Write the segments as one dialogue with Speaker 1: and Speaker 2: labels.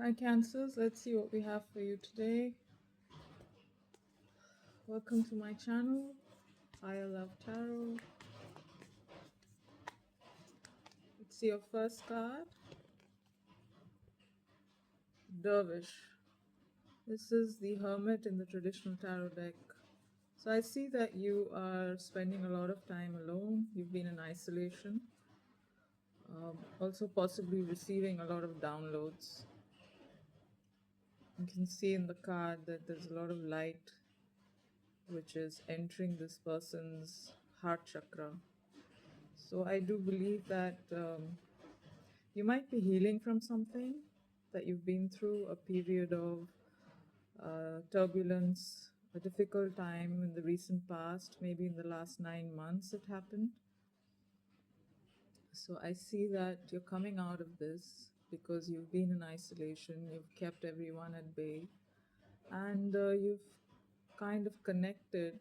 Speaker 1: Hi, Cancers. Let's see what we have for you today. Welcome to my channel, I Love Tarot. Let's see your first card, Dervish. This is the Hermit in the traditional tarot deck. So I see that you are spending a lot of time alone. You've been in isolation. Also possibly receiving a lot of downloads. You can see in the card that there's a lot of light which is entering this person's heart chakra. So I do believe that you might be healing from something that you've been through, a period of turbulence, a difficult time in the recent past, maybe in the last 9 months it happened. So I see that you're coming out of this because you've been in isolation, you've kept everyone at bay, and you've kind of connected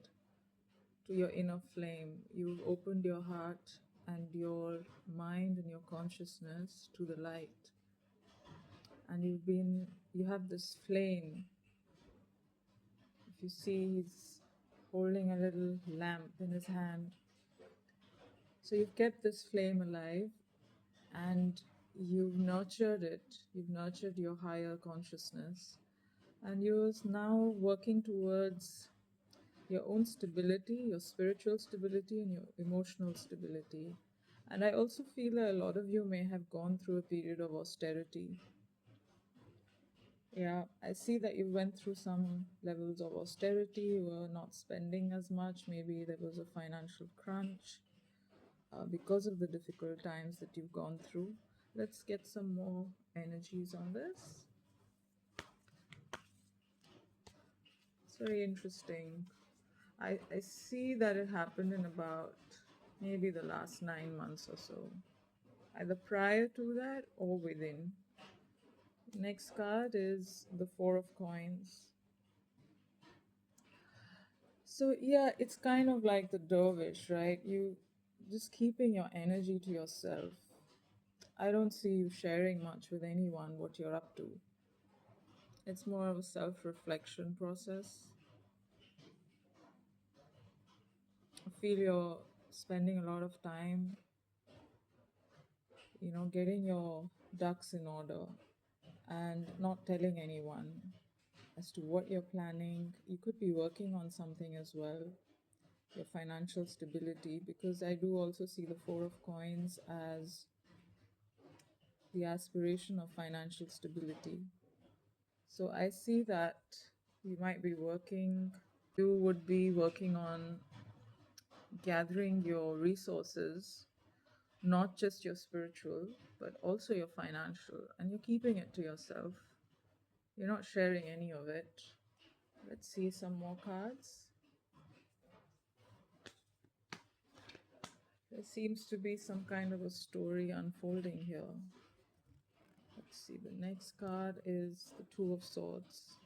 Speaker 1: to your inner flame. You've opened your heart and your mind and your consciousness to the light. And you have this flame. If you see, he's holding a little lamp in his hand. So you've kept this flame alive and you've nurtured it. You've nurtured your higher consciousness. And you're now working towards your own stability, your spiritual stability, and your emotional stability. And I also feel that a lot of you may have gone through a period of austerity. Yeah, I see that you went through some levels of austerity, you were not spending as much, maybe there was a financial crunch because of the difficult times that you've gone through. Let's get some more energies on this. It's very interesting. I see that it happened in about maybe the last 9 months or so, either prior to that or within. Next card is the Four of Coins. So yeah, it's kind of like the dervish, right? You just keeping your energy to yourself. I don't see you sharing much with anyone what you're up to. It's more of a self-reflection process. I feel you're spending a lot of time, getting your ducks in order and not telling anyone as to what you're planning. You could be working on something as well, your financial stability, because I do also see the Four of Coins as the aspiration of financial stability. So I see that you would be working on gathering your resources, not just your spiritual, but also your financial, and you're keeping it to yourself. You're not sharing any of it. Let's see some more cards. There seems to be some kind of a story unfolding here. Let's see, the next card is the Two of Swords.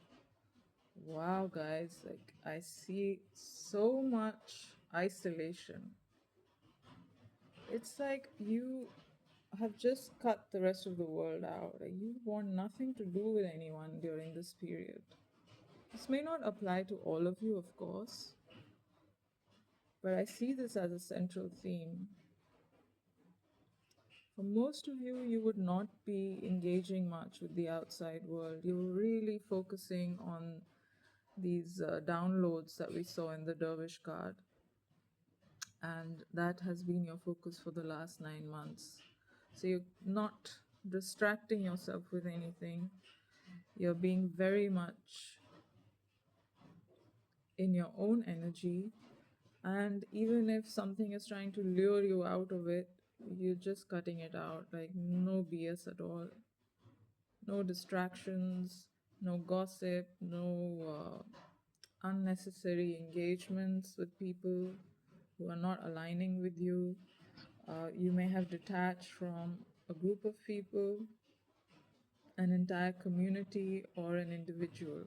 Speaker 1: Wow, guys, like I see so much isolation. It's like you have just cut the rest of the world out. Like you want nothing to do with anyone during this period. This may not apply to all of you, of course, but I see this as a central theme. For most of you, you would not be engaging much with the outside world. You're really focusing on these downloads that we saw in the Dervish card. And that has been your focus for the last 9 months. So you're not distracting yourself with anything. You're being very much in your own energy. And even if something is trying to lure you out of it, you're just cutting it out. Like no BS at all. No distractions, no gossip, no unnecessary engagements with people who are not aligning with you. You may have detached from a group of people, an entire community, or an individual.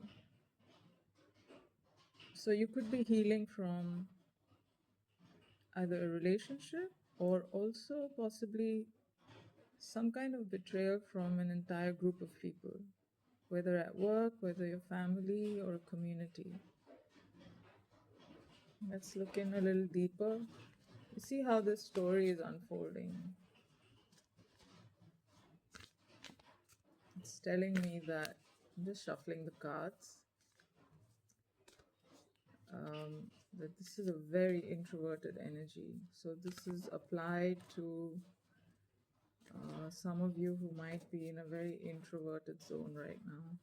Speaker 1: So you could be healing from either a relationship or also possibly some kind of betrayal from an entire group of people. whether at work, whether your family, or a community. Let's look in a little deeper. You see how this story is unfolding. It's telling me that I'm just shuffling the cards. That this is a very introverted energy. So this is applied to some of you who might be in a very introverted zone right now.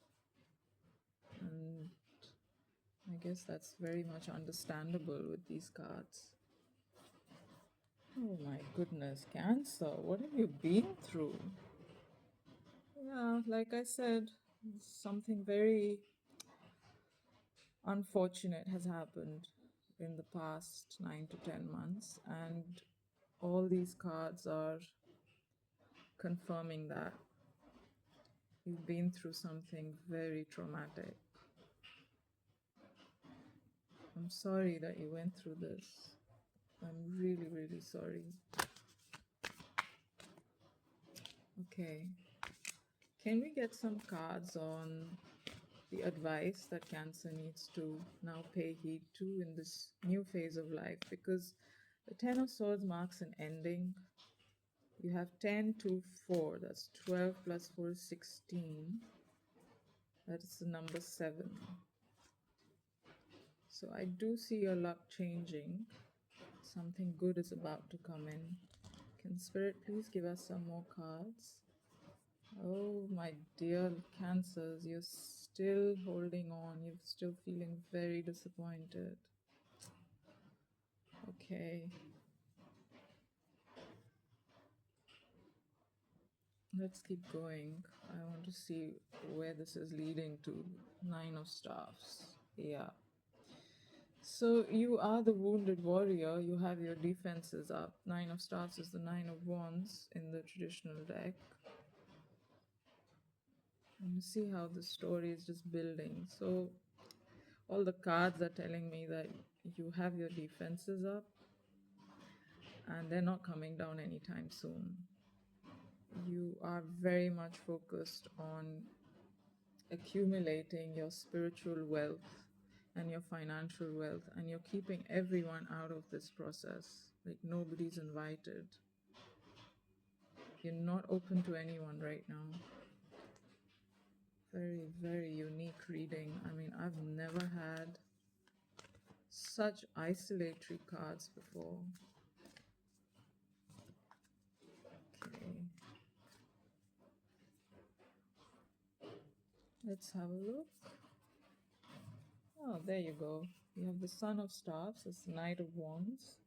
Speaker 1: And I guess that's very much understandable with these cards. Oh my goodness, Cancer, what have you been through? Yeah, like I said, something very unfortunate has happened in the past 9 to 10 months, and all these cards are confirming that you've been through something very traumatic. I'm sorry that you went through this. I'm really, really sorry. Okay. Can we get some cards on the advice that Cancer needs to now pay heed to in this new phase of life? Because the Ten of Swords marks an ending. You have 10 to 4, that's 12 plus 4 is 16. That is the number 7. So I do see your luck changing. Something good is about to come in. Can Spirit please give us some more cards? Oh, my dear Cancers, you're still holding on. You're still feeling very disappointed. Okay. Let's keep going. I want to see where this is leading to. 9 of Staffs. Yeah. So you are the wounded warrior. You have your defenses up. 9 of Staffs is the 9 of Wands in the traditional deck. And you see how the story is just building. So all the cards are telling me that you have your defenses up and they're not coming down anytime soon. You are very much focused on accumulating your spiritual wealth and your financial wealth, and you're keeping everyone out of this process. Like nobody's invited. You're not open to anyone right now. Very, very unique reading. I mean, I've never had such isolatory cards before. Okay. Let's have a look. Oh, there you go. You have the Son of Staffs, it's the Knight of Wands.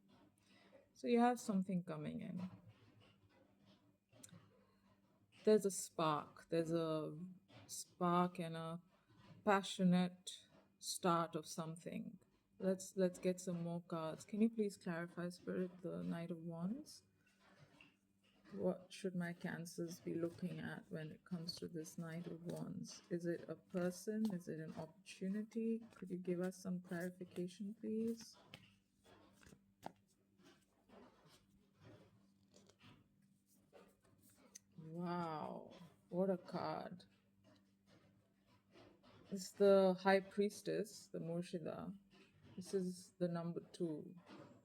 Speaker 1: So you have something coming in. There's a spark. There's a spark and a passionate start of something. Let's get some more cards. Can you please clarify, Spirit, the Knight of Wands? What should my Cancers be looking at when it comes to this Knight of Wands? Is it a person? Is it an opportunity? Could you give us some clarification, please? Wow, what a card. It's the High Priestess, the Murshida. This is the number 2,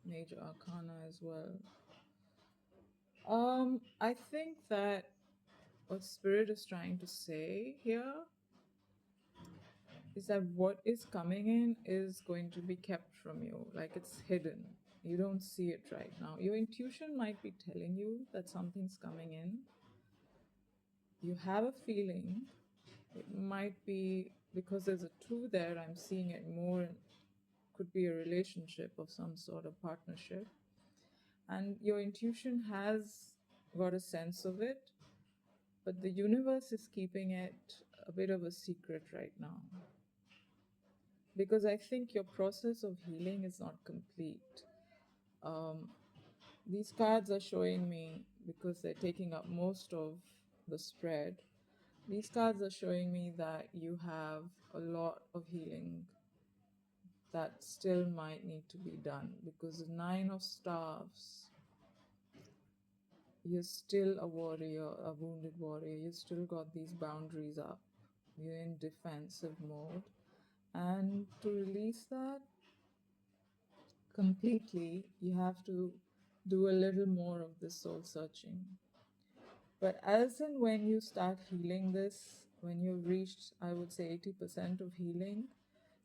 Speaker 1: Major Arcana as well. I think that what Spirit is trying to say here is that what is coming in is going to be kept from you. Like it's hidden. You don't see it right now. Your intuition might be telling you that something's coming in. You have a feeling. It might be because there's a 2 there, I'm seeing it more. Could be a relationship of some sort of partnership. And your intuition has got a sense of it, but the universe is keeping it a bit of a secret right now. Because I think your process of healing is not complete. These cards are showing me, because they're taking up most of the spread, these cards are showing me that you have a lot of healing that still might need to be done. Because the 9 of Staffs, you're still a warrior, a wounded warrior. You still got these boundaries up. You're in defensive mode. And to release that completely, you have to do a little more of this soul searching. But as and when you start healing this, when you've reached, I would say, 80% of healing,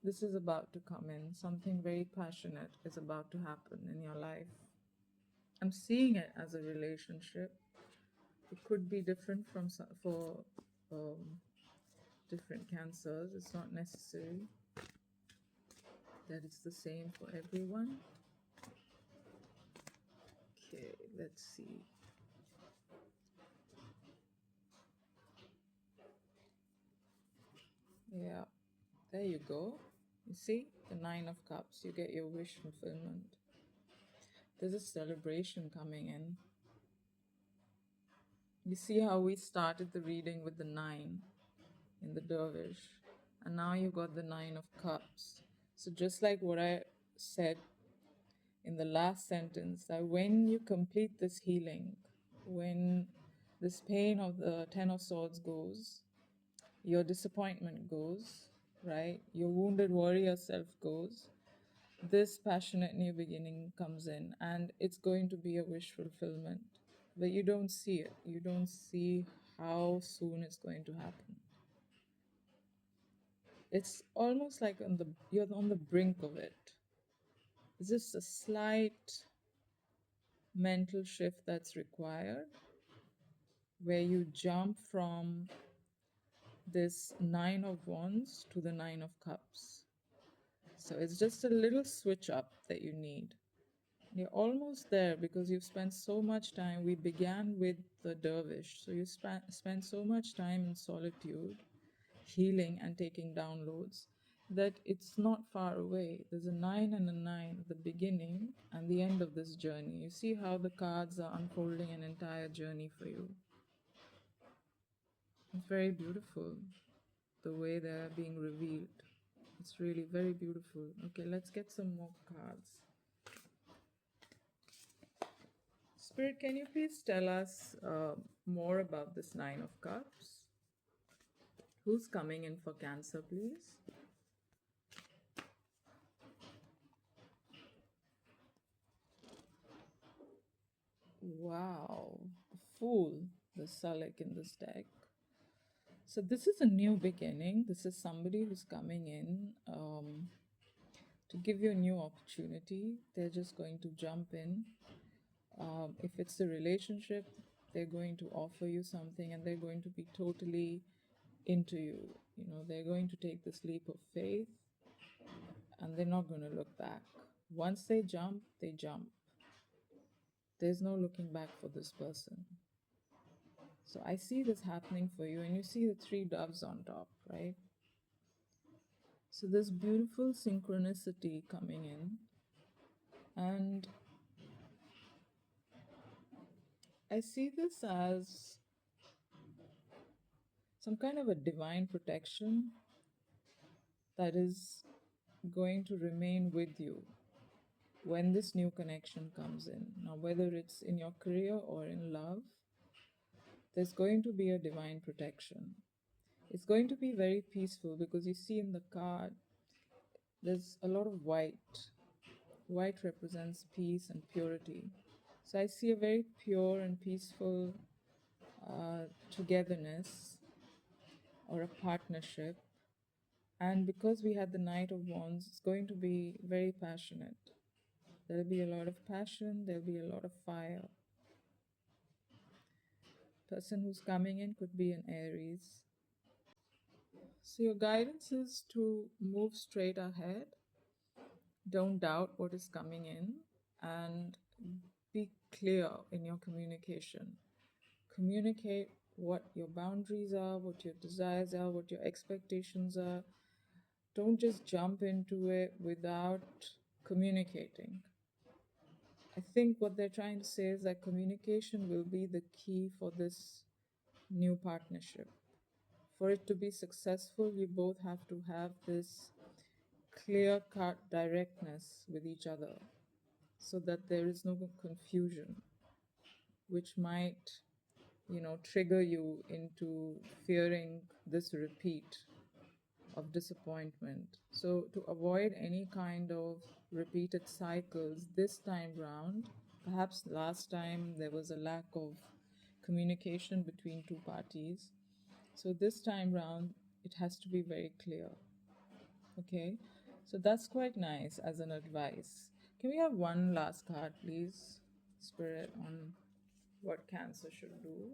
Speaker 1: this is about to come in. Something very passionate is about to happen in your life. I'm seeing it as a relationship. It could be different for um, different cancers. It's not necessary that it's the same for everyone. Okay, let's see. Yeah, there you go. You see, the Nine of Cups. You get your wish fulfillment. There's a celebration coming in. You see how we started the reading with the 9 in the Dervish, and now you got the 9 of Cups. So, just like what I said in the last sentence, that when you complete this healing, when this pain of the 10 of Swords goes, your disappointment goes, right? Your wounded warrior self goes. This passionate new beginning comes in, and it's going to be a wish fulfillment. But you don't see it. You don't see how soon it's going to happen. It's almost like you're on the brink of it. It's just a slight mental shift that's required, where you jump from this 9 of Wands to the 9 of Cups. So it's just a little switch up that you need. You're almost there because you've spent so much time. We began with the Dervish. So you spent so much time in solitude, healing and taking downloads, that it's not far away. There's a 9 and a 9, the beginning and the end of this journey. You see how the cards are unfolding an entire journey for you. It's very beautiful, the way they're being revealed. It's really very beautiful. Okay, let's get some more cards. Spirit, can you please tell us more about this 9 of Cups? Who's coming in for Cancer, please? Wow, Fool, the Sulek in this deck. So this is a new beginning. This is somebody who's coming in to give you a new opportunity. They're just going to jump in. If it's a relationship, they're going to offer you something and they're going to be totally into you. You know, they're going to take this leap of faith and they're not going to look back. Once they jump, they jump. There's no looking back for this person. So I see this happening for you, and you see the 3 doves on top, right? So this beautiful synchronicity coming in, and I see this as some kind of a divine protection that is going to remain with you when this new connection comes in. Now, whether it's in your career or in love, there's going to be a divine protection. It's going to be very peaceful because you see in the card, there's a lot of white. White represents peace and purity. So I see a very pure and peaceful togetherness or a partnership. And because we had the Knight of Wands, it's going to be very passionate. There'll be a lot of passion, there'll be a lot of fire. Person who's coming in could be an Aries. So your guidance is to move straight ahead. Don't doubt what is coming in and be clear in your communication. Communicate what your boundaries are, what your desires are, what your expectations are. Don't just jump into it without communicating. I think what they're trying to say is that communication will be the key for this new partnership. For it to be successful, you both have to have this clear cut directness with each other so that there is no confusion, which might trigger you into fearing this repeat of disappointment. So, to avoid any kind of repeated cycles this time round, perhaps last time there was a lack of communication between two parties. So, this time round, it has to be very clear. Okay, so that's quite nice as an advice. Can we have one last card, please, Spirit, on what Cancer should do?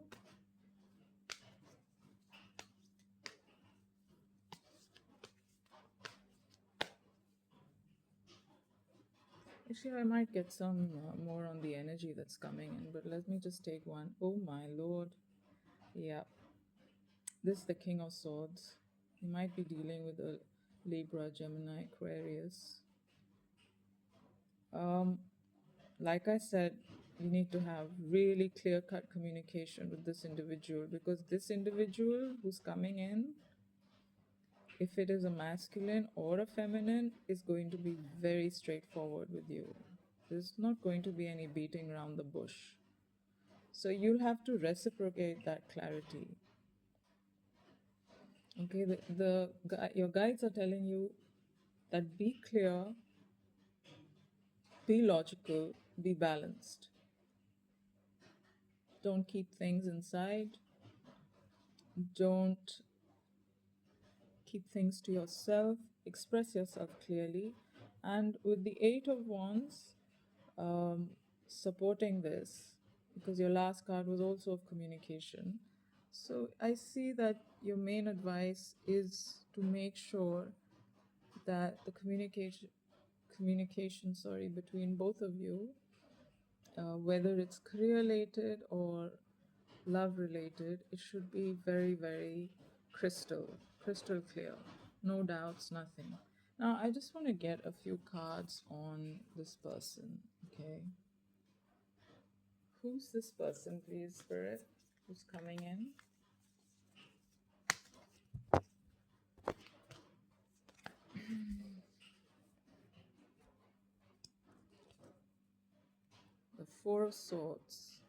Speaker 1: Actually, I might get some more on the energy that's coming in, but let me just take one. Oh my lord. Yeah, this is the King of Swords. You might be dealing with a Libra, Gemini, Aquarius. Like I said, you need to have really clear cut communication with this individual, because this individual who's coming in, if it is a masculine or a feminine, is going to be very straightforward with you. There's not going to be any beating around the bush. So you'll have to reciprocate that clarity. Okay, your guides are telling you that be clear, be logical, be balanced. Don't keep things inside. Don't keep things to yourself. Express yourself clearly. And with the Eight of Wands supporting this, because your last card was also of communication. So I see that your main advice is to make sure that the communication between both of you, whether it's career related or love related, it should be very, very crystal clear. No doubts, nothing. Now, I just want to get a few cards on this person, okay? Who's this person, please, Spirit? Who's coming in? The Four of Swords.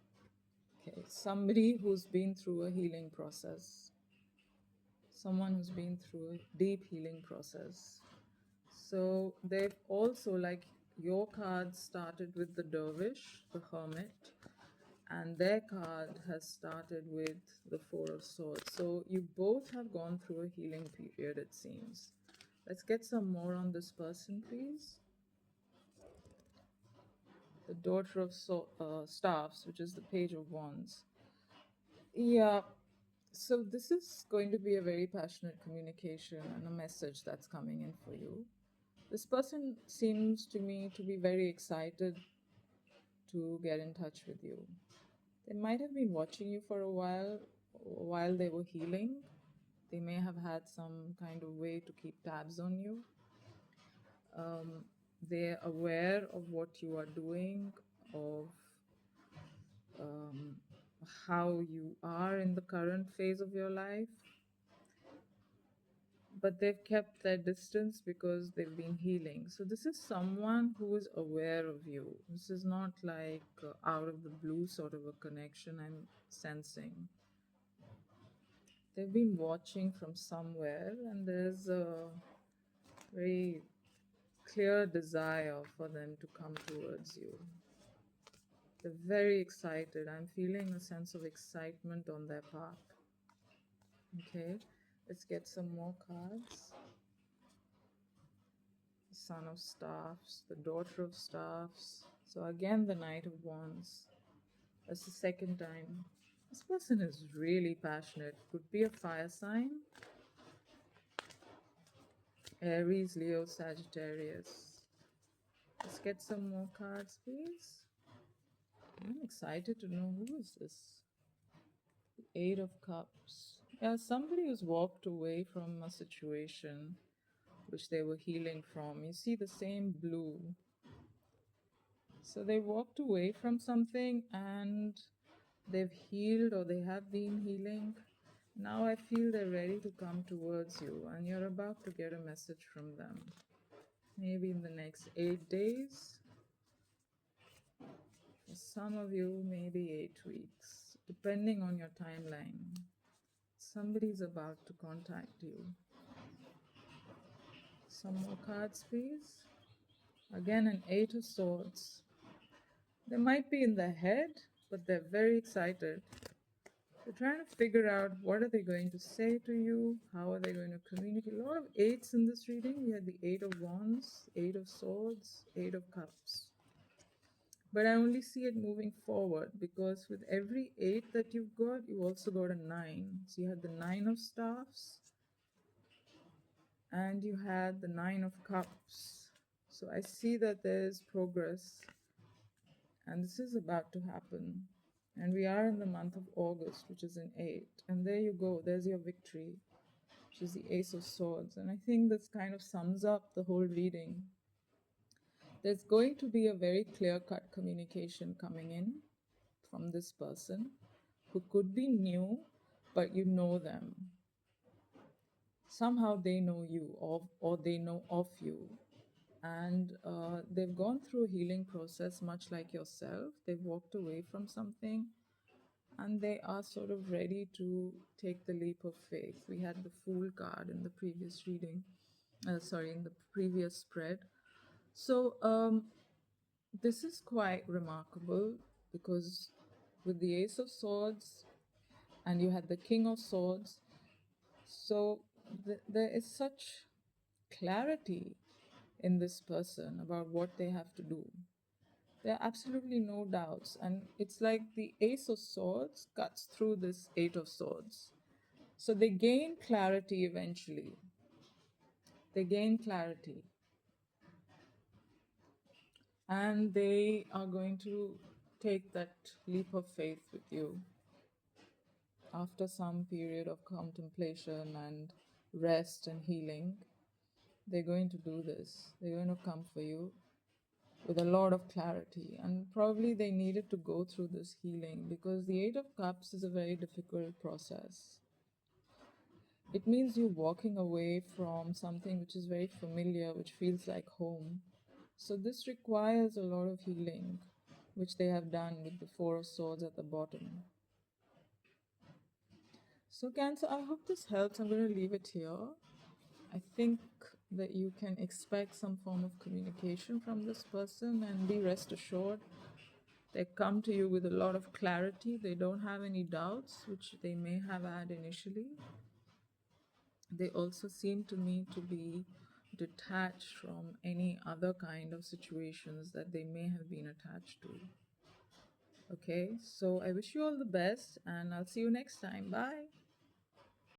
Speaker 1: Okay, somebody who's been through a healing process. Someone who's been through a deep healing process. So they've also, like your card started with the Dervish, the Hermit, and their card has started with the Four of Swords. So you both have gone through a healing period, it seems. Let's get some more on this person, please. The Daughter of Staffs, which is the Page of Wands. Yeah, so this is going to be a very passionate communication and a message that's coming in for you. This person seems to me to be very excited to get in touch with you. They might have been watching you for a while they were healing. They may have had some kind of way to keep tabs on you. They're aware of what you are doing, of how you are in the current phase of your life. But they've kept their distance because they've been healing. So this is someone who is aware of you. This is not like out of the blue sort of a connection I'm sensing. They've been watching from somewhere, and there's a very clear desire for them to come towards you. They're very excited. I'm feeling a sense of excitement on their part. Okay, let's get some more cards. The Son of Staffs, the Daughter of Staffs. So again, the Knight of Wands. That's the second time. This person is really passionate. Could be a fire sign. Aries, Leo, Sagittarius. Let's get some more cards, please. I'm excited to know who is this. The Eight of Cups. Yeah, somebody who's walked away from a situation which they were healing from. You see the same blue. So they walked away from something and they've healed, or they have been healing. Now I feel they're ready to come towards you, and you're about to get a message from them. Maybe in the next 8 days. For some of you, maybe 8 weeks. depending on your timeline. Somebody's about to contact you. Some more cards, please. Again, an Eight of Swords. They might be in their head, but they're very excited. They're trying to figure out what are they going to say to you, how are they going to communicate. A lot of eights in this reading. We had the Eight of Wands, Eight of Swords, Eight of Cups. But I only see it moving forward because with every eight that you've got, you also got a nine. So you had the Nine of Staffs and you had the Nine of Cups. So I see that there's progress and this is about to happen. And we are in the month of August, which is an 8. And there you go, there's your victory, which is the Ace of Swords. And I think this kind of sums up the whole reading. There's going to be a very clear-cut communication coming in from this person who could be new, but you know them. Somehow they know you or they know of you. And they've gone through a healing process much like yourself. They've walked away from something and they are sort of ready to take the leap of faith. We had the Fool card in the previous reading, in the previous spread. So this is quite remarkable because with the Ace of Swords and you had the King of Swords, so there is such clarity in this person about what they have to do. There are absolutely no doubts. And it's like the Ace of Swords cuts through this Eight of Swords. So they gain clarity eventually. They gain clarity. And they are going to take that leap of faith with you after some period of contemplation and rest and healing. They're going to do this. They're going to come for you with a lot of clarity, and probably they needed to go through this healing because the Eight of Cups is a very difficult process. It means you walking away from something which is very familiar, which feels like home. So this requires a lot of healing, which they have done with the Four of Swords at the bottom. So Cancer, I hope this helps. I'm going to leave it here. I think that you can expect some form of communication from this person, and be rest assured they come to you with a lot of clarity. They don't have any doubts, which they may have had initially. They also seem to me to be detached from any other kind of situations that they may have been attached to. Okay, so I wish you all the best and I'll see you next time. Bye.